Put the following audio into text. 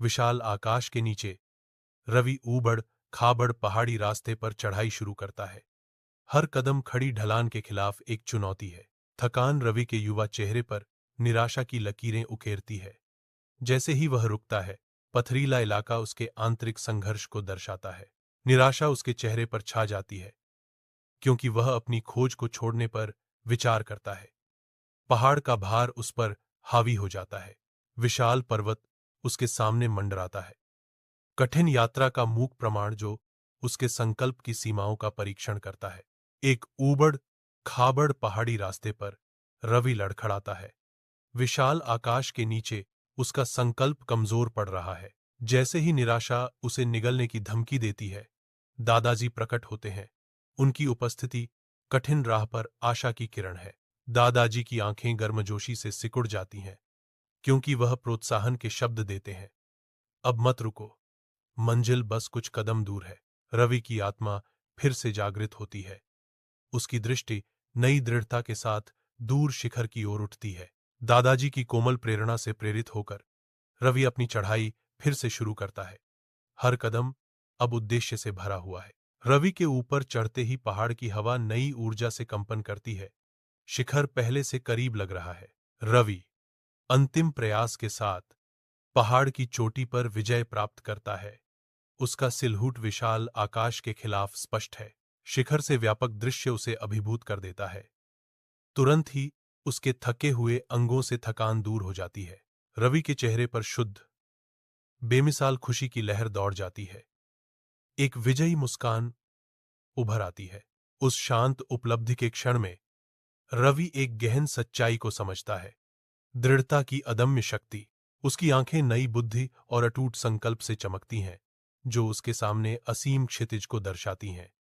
विशाल आकाश के नीचे रवि ऊबड़ खाबड़ पहाड़ी रास्ते पर चढ़ाई शुरू करता है। हर कदम खड़ी ढलान के खिलाफ एक चुनौती है। थकान रवि के युवा चेहरे पर निराशा की लकीरें उकेरती है। जैसे ही वह रुकता है, पथरीला इलाका उसके आंतरिक संघर्ष को दर्शाता है। निराशा उसके चेहरे पर छा जाती है, क्योंकि वह अपनी खोज को छोड़ने पर विचार करता है। पहाड़ का भार उस पर हावी हो जाता है। विशाल पर्वत उसके सामने मंडराता है। कठिन यात्रा का मूक प्रमाण जो उसके संकल्प की सीमाओं का परीक्षण करता है। एक ऊबड़ खाबड़ पहाड़ी रास्ते पर रवि लड़खड़ाता है। विशाल आकाश के नीचे उसका संकल्प कमजोर पड़ रहा है। जैसे ही निराशा उसे निगलने की धमकी देती है, दादाजी प्रकट होते हैं। उनकी उपस्थिति कठिन राह पर आशा की किरण है। दादाजी की आंखें गर्मजोशी से सिकुड़ जाती हैं, क्योंकि वह प्रोत्साहन के शब्द देते हैं। अब मत रुको, मंजिल बस कुछ कदम दूर है। रवि की आत्मा फिर से जागृत होती है। उसकी दृष्टि नई दृढ़ता के साथ दूर शिखर की ओर उठती है। दादाजी की कोमल प्रेरणा से प्रेरित होकर रवि अपनी चढ़ाई फिर से शुरू करता है। हर कदम अब उद्देश्य से भरा हुआ है। रवि के ऊपर चढ़ते ही पहाड़ की हवा नई ऊर्जा से कंपन करती है। शिखर पहले से करीब लग रहा है। रवि अंतिम प्रयास के साथ पहाड़ की चोटी पर विजय प्राप्त करता है। उसका सिलहूट विशाल आकाश के खिलाफ स्पष्ट है। शिखर से व्यापक दृश्य उसे अभिभूत कर देता है। तुरंत ही उसके थके हुए अंगों से थकान दूर हो जाती है। रवि के चेहरे पर शुद्ध, बेमिसाल खुशी की लहर दौड़ जाती है। एक विजयी मुस्कान उभर आती है। उस शांत उपलब्धि के क्षण में रवि एक गहन सच्चाई को समझता है। दृढ़ता की अदम्य शक्ति। उसकी आंखें नई बुद्धि और अटूट संकल्प से चमकती हैं, जो उसके सामने असीम क्षितिज को दर्शाती हैं।